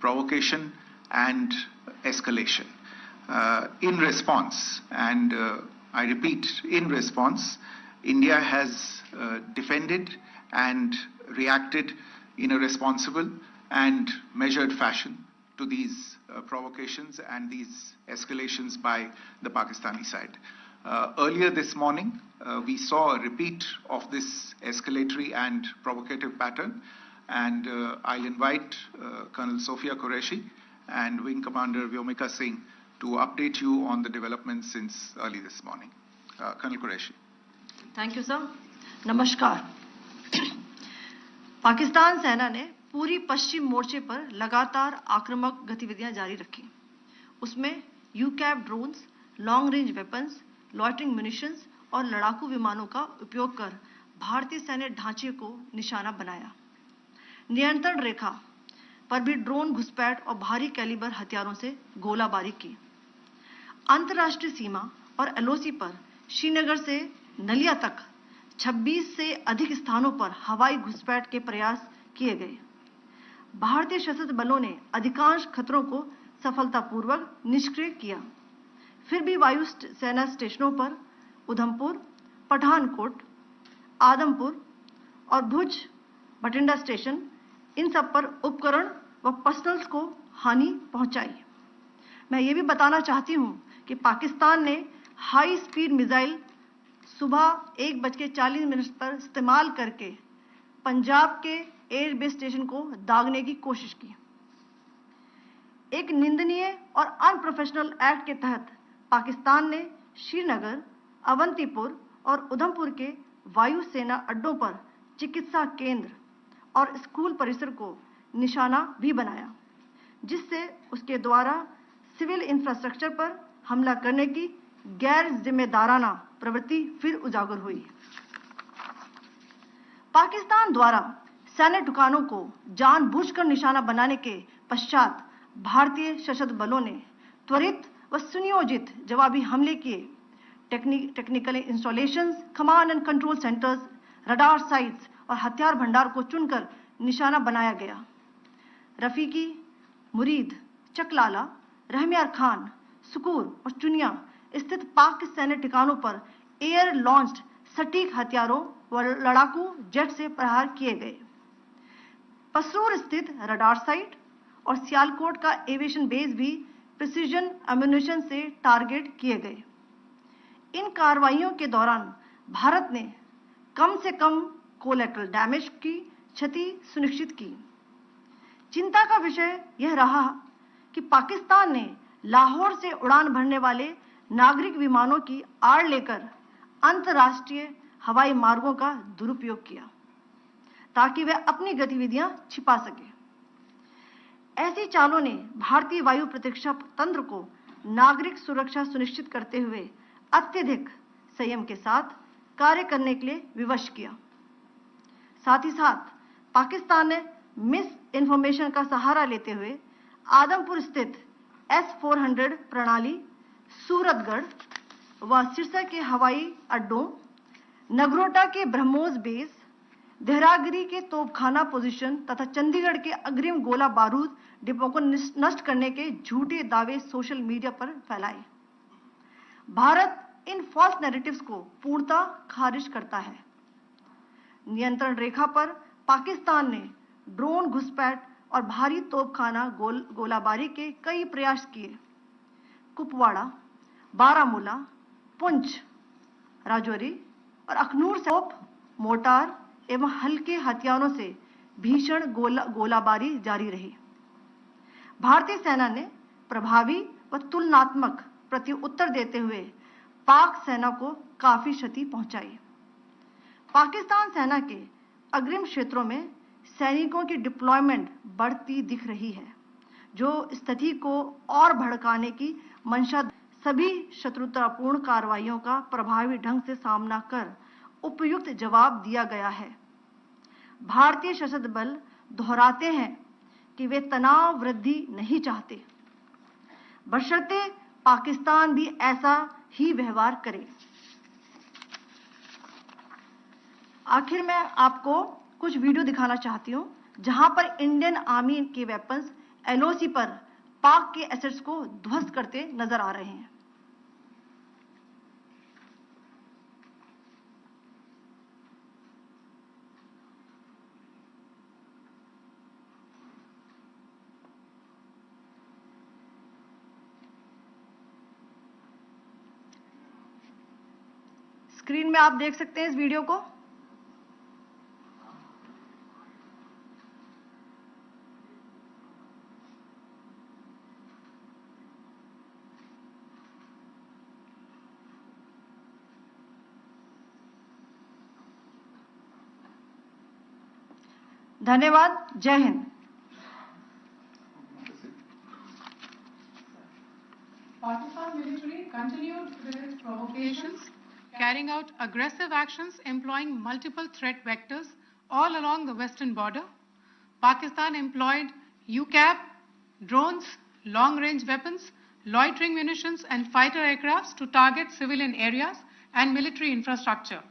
provocation and escalation. In response, and I repeat, in response, India has defended and reacted in a responsible and measured fashion to these provocations and these escalations by the Pakistani side. Earlier this morning, we saw a repeat of this escalatory and provocative pattern, and I'll invite Colonel Sophia Qureshi and Wing Commander Vyomika Singh to update you on the developments since early this morning. Colonel Qureshi. Thank you, sir. नमस्कार। पाकिस्तान सेना ने पूरी पश्चिम मोर्चे पर लगातार आक्रामक गतिविधियां जारी रखी। उसमें यूकैप drones, long range weapons, loitering munitions और लड़ाकू विमानों का उपयोग कर भारतीय सैन्य ढांचे को निशाना बनाया। नियंत्रण रेखा पर भी ड्रोन घुसपैठ और भारी कैलिबर हथियारों से गोलाबारी की। अंतर्राष्ट्रीय सीमा और एलओसी पर श्रीनगर से नलिया तक 26 से अधिक स्थानों पर हवाई घुसपैठ के प्रयास किए गए। भारतीय सशस्त्र बलों ने अधिकांश खतरों को सफलतापूर्वक निष्क्रिय किया। फिर भी वायु सेना स्टेशनों पर उधमपुर, पठानकोट, आदमपुर और भुज बठिंडा स्टेशन, इन सब पर उपकरण व पर्सनल्स को हानि पहुंचाई। मैं ये भी बताना चाहती हूं कि पाकिस्तान ने हाई स्पीड मिसाइल सुबह 1:40 पर इस्तेमाल करके पंजाब के एयरबेस स्टेशन को दागने की कोशिश की। एक निंदनीय और अनप्रोफेशनल एक्ट के तहत पाकिस्तान ने श्रीनगर, अवंतीपुर और उधमपुर के वायु सेना अड्डों पर चिकित्सा केंद्र और स्कूल परिसर को निशाना भी बनाया, जिससे उसके द्वारा सिविल इंफ्रास्ट्रक्चर पर हमला करने की गैर जिम्मेदाराना प्रवृत्ति फिर उजागर हुई। पाकिस्तान द्वारा सैन्य ठिकानों को जानबूझकर निशाना बनाने के पश्चात भारतीय सशस्त्र बलों ने त्वरित व सुनियोजित जवाबी हमले किए। Technical installations, command and control centres, radar sites और हथियार भंडार को चुनकर निशाना बनाया गया। रफीकी, मुरीद, चकलाला, रहमियार खान, सुकूर और चुनिया स्थित पाक सैन्य ठिकानों पर एयर लॉन्च्ड सटीक हथियारों व लड़ाकू जेट से प्रहार किए गए। पसरूर स्थित रडार साइट और सियालकोट का एविएशन बेस भी प्रिसीजन एम्यूनिशन से टारगेट किए गए। इन कार्रवाइयों के दौरान भारत ने कम से कम कोलैटरल डैमेज की क्षति सुनिश्चित की। चिंता का विषय यह रहा कि पाकिस्तान ने लाहौर से उड़ान भरने वाले नागरिक विमानों की आड़ लेकर अंतर्राष्ट्रीय हवाई मार्गों का दुरुपयोग किया, ताकि वे अपनी गतिविधियां छिपा सके। ऐसी चालों ने भारतीय वायु प्रतिरक्षा तंत्र को नागरिक सुरक्षा सुनिश्चित करते हुए अत्यधिक संयम के साथ कार्य करने के लिए विवश किया। साथ ही साथ पाकिस्तान ने मिस इन्फॉर्मेशन का सहारा लेते हुए आदमपुर स्थित S-400 प्रणाली, सूरतगढ़ व सिरसा के हवाई अड्डों, नगरोटा के ब्रह्मोस बेस, देहरागिरी के तोपखाना पोजीशन तथा चंडीगढ़ के अग्रिम गोला बारूद डिपो को नष्ट करने के झूठे दावे सोशल मीडिया पर फैलाए। भारत इन फॉल्स नैरेटिव्स को पूर्णतः खारिज करता है। नियंत्रण रेखा पर पाकिस्तान ने ड्रोन घुसपैठ और भारी तोपखाना गोलाबारी के कई प्रयास किए। कुपवाड़ा, बारामूला, पुंछ, राजौरी और अखनूर से तोप, मोर्टार एवं हल्के हथियारों से भीषण गोलाबारी जारी रही। भारतीय सेना ने प्रभावी व तुलनात्मक प्रत्युत्तर देते हुए पाक सेना को काफी क्षति पहुंचाई। पाकिस्तान सेना के अग्रिम क्षेत्रों में सैनिकों की डिप्लॉयमेंट बढ़ती दिख रही है, जो स्थिति को और भड़काने की मंशा। सभी शत्रुतापूर्ण कार्रवाइयों का प्रभावी ढंग से सामना कर उपयुक्त जवाब दिया गया है। भारतीय सशस्त्र बल दोहराते हैं कि वे तनाव वृद्धि नहीं चाहते, बशर्ते पाकिस्तान भी ऐसा ही व्यवहार करे। आखिर में आपको कुछ वीडियो दिखाना चाहती हूं, जहां पर इंडियन आर्मी के वेपन्स एलओसी पर पाक के एसेट्स को ध्वस्त करते नजर आ रहे हैं। स्क्रीन में आप देख सकते हैं इस वीडियो को। धन्यवाद। जय Hind. Pakistan military continued with its provocations, carrying out aggressive actions employing multiple threat vectors all along the western border. Pakistan employed UCAV, drones, long-range weapons, loitering munitions and fighter aircrafts to target civilian areas and military infrastructure.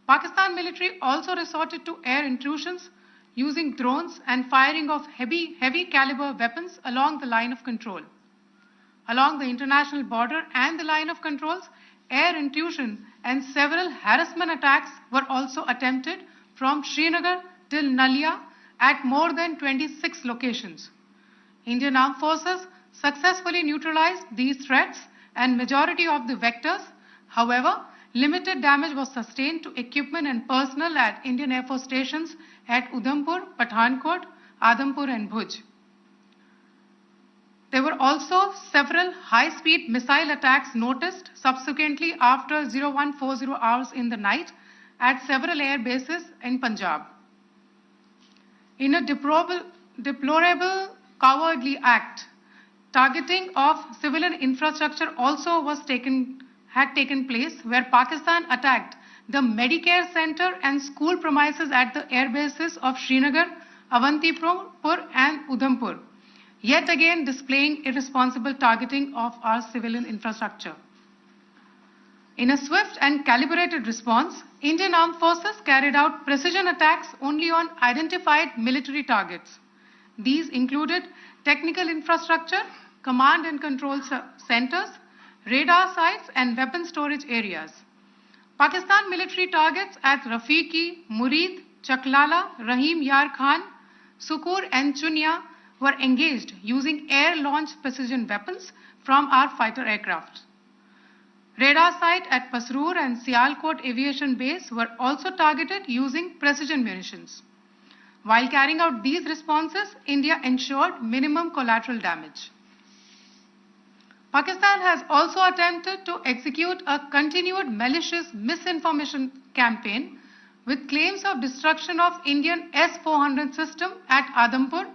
Pakistan military also resorted to air intrusions using drones and firing of heavy caliber weapons along the line of control. Along the international border and the line of controls, air intrusion and several harassment attacks were also attempted from Srinagar till Nalia at more than 26 locations. Indian Armed Forces successfully neutralized these threats and majority of the vectors. However, limited damage was sustained to equipment and personnel at Indian Air Force stations at Udhampur, Pathankot, Adampur and Bhuj. There were also several high-speed missile attacks noticed subsequently after 0140 hours in the night at several air bases in Punjab. In a deplorable cowardly act, targeting of civilian infrastructure also had taken place, where Pakistan attacked the Medicare Center and school premises at the air bases of Srinagar, Avantipur and Udhampur, yet again displaying irresponsible targeting of our civilian infrastructure. In a swift and calibrated response, Indian Armed Forces carried out precision attacks only on identified military targets. These included technical infrastructure, command and control centers, radar sites and weapon storage areas. Pakistan military targets at Rafiqi, Murid, Chaklala, Rahim Yar Khan, Sukur and Chunya were engaged using air-launched precision weapons from our fighter aircraft. Radar site at Pasroor and Sialkot Aviation Base were also targeted using precision munitions. While carrying out these responses, India ensured minimum collateral damage. Pakistan has also attempted to execute a continued malicious misinformation campaign with claims of destruction of Indian S-400 system at Adampur,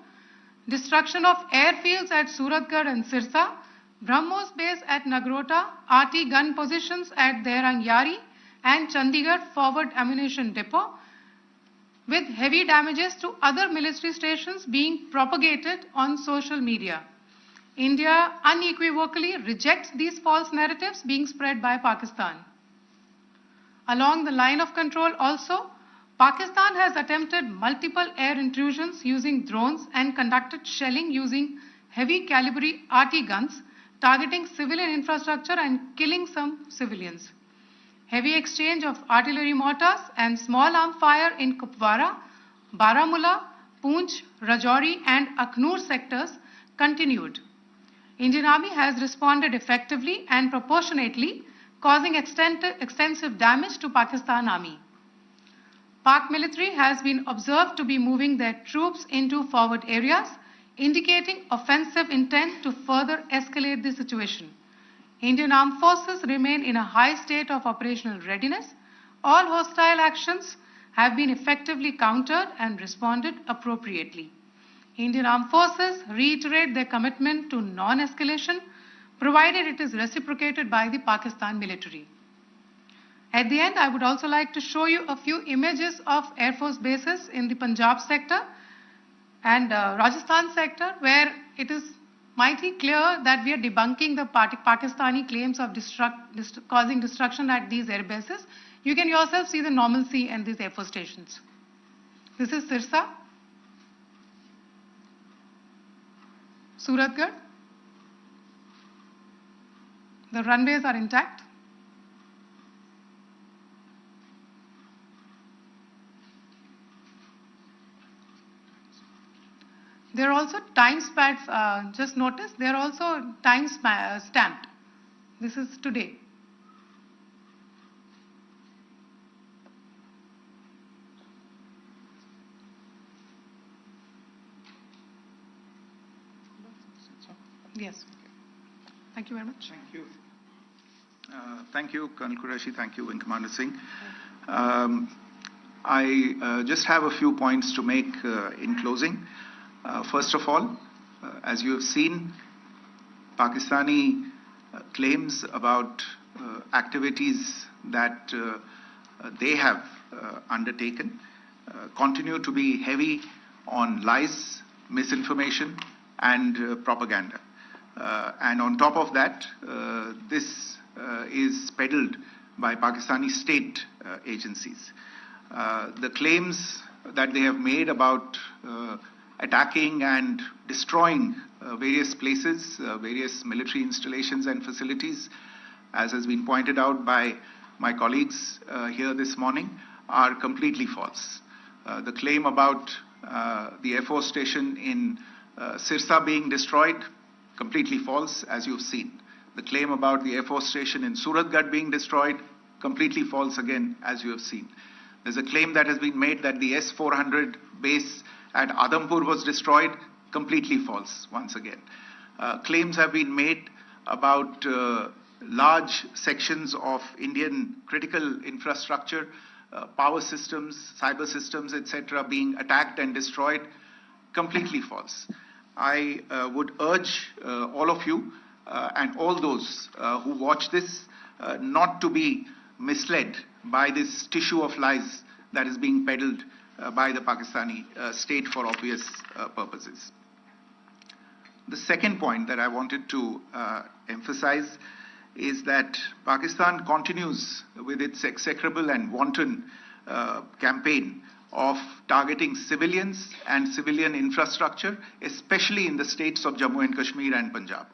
destruction of airfields at Suratgarh and Sirsa, BrahMos base at Nagrota, RT gun positions at Derang Yari and Chandigarh forward ammunition depot, with heavy damages to other military stations being propagated on social media. India unequivocally rejects these false narratives being spread by Pakistan. Along the line of control also, Pakistan has attempted multiple air intrusions using drones and conducted shelling using heavy caliber RT guns, targeting civilian infrastructure and killing some civilians. Heavy exchange of artillery mortars and small arm fire in Kupwara, Baramulla, Poonch, Rajouri and Akhnur sectors continued. Indian Army has responded effectively and proportionately, causing extensive damage to Pakistan Army. Pak military has been observed to be moving their troops into forward areas, indicating offensive intent to further escalate the situation. Indian Armed Forces remain in a high state of operational readiness. All hostile actions have been effectively countered and responded appropriately. Indian Armed Forces reiterate their commitment to non-escalation, provided it is reciprocated by the Pakistan military. At the end, I would also like to show you a few images of Air Force bases in the Punjab sector and Rajasthan sector, where it is mighty clear that we are debunking the Pakistani claims of causing destruction at these air bases. You can yourself see the normalcy in these Air Force stations. This is Sirsa. Suratgarh. The runways are intact. There are also time stamps, just notice, there are also time stamped. This is today. Yes. Thank you very much. Thank you. Thank you, Colonel Qureshi. Thank you, Wing Commander Singh. I just have a few points to make in closing. First of all, as you have seen, Pakistani claims about activities that they have undertaken continue to be heavy on lies, misinformation, and propaganda. And on top of that, this is peddled by Pakistani state agencies. The claims that they have made about attacking and destroying various places, various military installations and facilities, as has been pointed out by my colleagues here this morning, are completely false. The claim about the Air Force station in Sirsa being destroyed, completely false, as you've seen. The claim about the Air Force station in Suratgarh being destroyed, completely false again, as you have seen. There's a claim that has been made that the S-400 base at Adampur was destroyed, completely false once again. Claims have been made about large sections of Indian critical infrastructure, power systems, cyber systems, etc., being attacked and destroyed, completely false. I would urge all of you and all those who watch this not to be misled by this tissue of lies that is being peddled by the Pakistani state for obvious purposes. The second point that I wanted to emphasize is that Pakistan continues with its execrable and wanton campaign of targeting civilians and civilian infrastructure, especially in the states of Jammu and Kashmir and Punjab.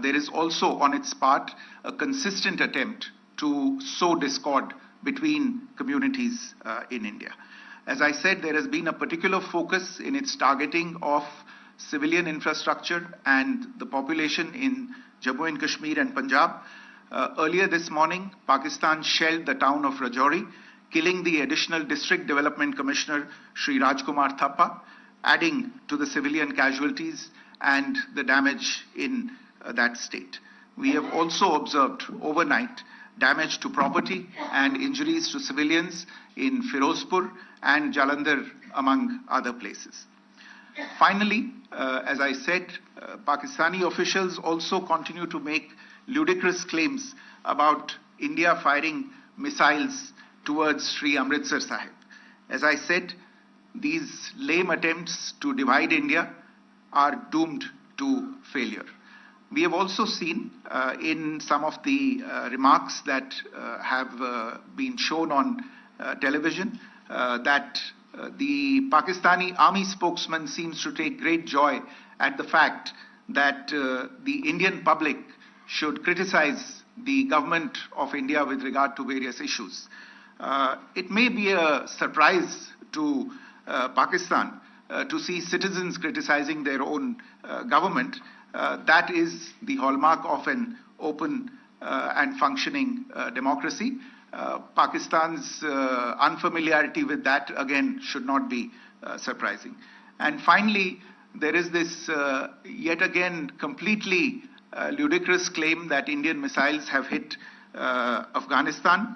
There is also on its part a consistent attempt to sow discord between communities in India. As I said, there has been a particular focus in its targeting of civilian infrastructure and the population in Jammu and Kashmir and Punjab. Earlier this morning, Pakistan shelled the town of Rajouri, killing the additional District Development Commissioner, Shri Rajkumar Thappa, adding to the civilian casualties and the damage in that state. We have also observed overnight damage to property and injuries to civilians in Firozpur and Jalandhar, among other places. Finally, as I said, Pakistani officials also continue to make ludicrous claims about India firing missiles towards Sri Amritsar Sahib. As I said, these lame attempts to divide India are doomed to failure. We have also seen in some of the remarks that have been shown on television that the Pakistani army spokesman seems to take great joy at the fact that the Indian public should criticize the government of India with regard to various issues. It may be a surprise to Pakistan to see citizens criticizing their own government. That is the hallmark of an open and functioning democracy. Pakistan's unfamiliarity with that, again, should not be surprising. And finally, there is this yet again completely ludicrous claim that Indian missiles have hit Afghanistan.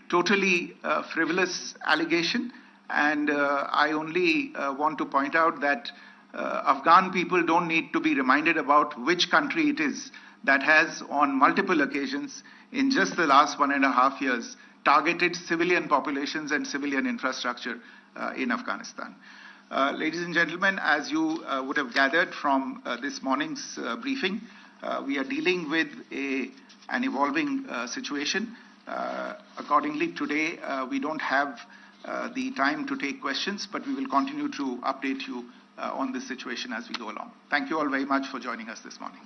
Totally frivolous allegation. And I only want to point out that Afghan people don't need to be reminded about which country it is that has on multiple occasions in just the last 1.5 years targeted civilian populations and civilian infrastructure in Afghanistan. Ladies and gentlemen, as you would have gathered from this morning's briefing, we are dealing with an evolving situation. Accordingly, today we don't have the time to take questions, but we will continue to update you on this situation as we go along. Thank you all very much for joining us this morning.